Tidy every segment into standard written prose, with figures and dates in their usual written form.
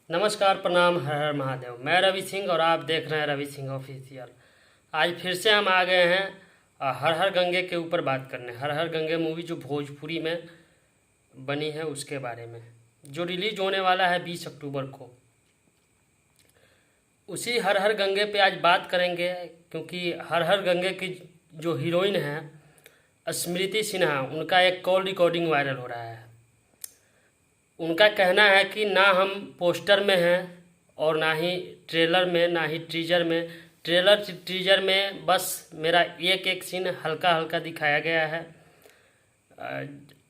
नमस्कार, प्रणाम, हर हर महादेव। मैं रवि सिंह और आप देख रहे हैं रवि सिंह ऑफिशियल। आज फिर से हम आ गए हैं हर हर गंगे के ऊपर बात करने। हर हर गंगे मूवी जो भोजपुरी में बनी है उसके बारे में, जो रिलीज होने वाला है 20 अक्टूबर को। उसी हर हर गंगे पे आज बात करेंगे, क्योंकि हर हर गंगे की जो हीरोइन है स्मृति सिन्हा, उनका एक कॉल रिकॉर्डिंग वायरल हो रहा है। उनका कहना है कि ना हम पोस्टर में हैं और ना ही ट्रेलर में, ना ही टीजर में। ट्रेलर टीजर में बस मेरा एक एक सीन हल्का हल्का दिखाया गया है।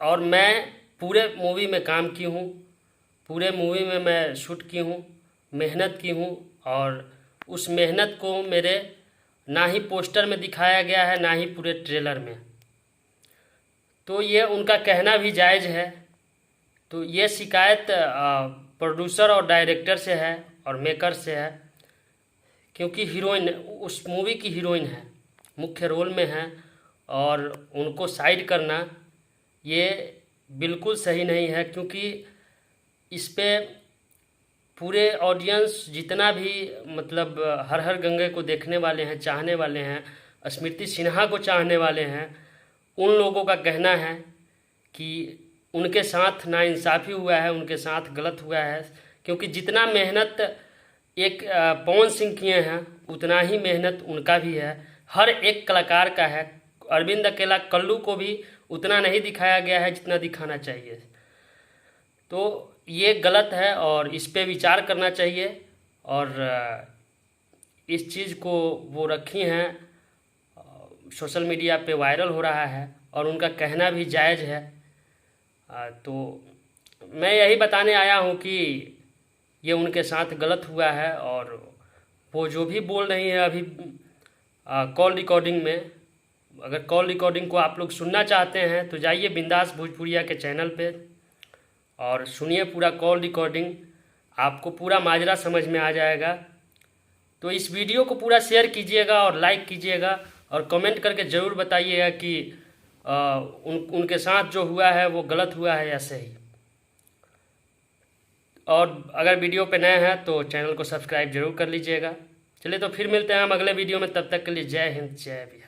और मैं पूरे मूवी में काम की हूँ, पूरे मूवी में मैं शूट की हूँ, मेहनत की हूँ। और उस मेहनत को मेरे ना ही पोस्टर में दिखाया गया है, ना ही पूरे ट्रेलर में। तो ये उनका कहना भी जायज़ है। तो ये शिकायत प्रोड्यूसर और डायरेक्टर से है और मेकर से है, क्योंकि हीरोइन उस मूवी की हीरोइन है, मुख्य रोल में है, और उनको साइड करना ये बिल्कुल सही नहीं है। क्योंकि इस पे पूरे ऑडियंस जितना भी मतलब हर हर गंगे को देखने वाले हैं, चाहने वाले हैं, स्मृति सिन्हा को चाहने वाले हैं, उन लोगों का कहना है कि उनके साथ नाइंसाफ़ी हुआ है, उनके साथ गलत हुआ है। क्योंकि जितना मेहनत एक पवन सिंह किए हैं, उतना ही मेहनत उनका भी है, हर एक कलाकार का है। अरविंद अकेला कल्लू को भी उतना नहीं दिखाया गया है जितना दिखाना चाहिए। तो ये गलत है और इस पे विचार करना चाहिए। और इस चीज़ को वो रखी हैं, सोशल मीडिया पे वायरल हो रहा है और उनका कहना भी जायज़ है। तो मैं यही बताने आया हूँ कि ये उनके साथ गलत हुआ है। और वो जो भी बोल रही हैं अभी कॉल रिकॉर्डिंग में, अगर कॉल रिकॉर्डिंग को आप लोग सुनना चाहते हैं तो जाइए बिंदास भोजपुरिया के चैनल पे और सुनिए पूरा कॉल रिकॉर्डिंग, आपको पूरा माजरा समझ में आ जाएगा। तो इस वीडियो को पूरा शेयर कीजिएगा और लाइक कीजिएगा और कमेंट करके ज़रूर बताइएगा कि उनके साथ जो हुआ है वो गलत हुआ है या सही। और अगर वीडियो पे नए हैं तो चैनल को सब्सक्राइब जरूर कर लीजिएगा। चलिए तो फिर मिलते हैं हम अगले वीडियो में, तब तक के लिए जय हिंद जय बिहार।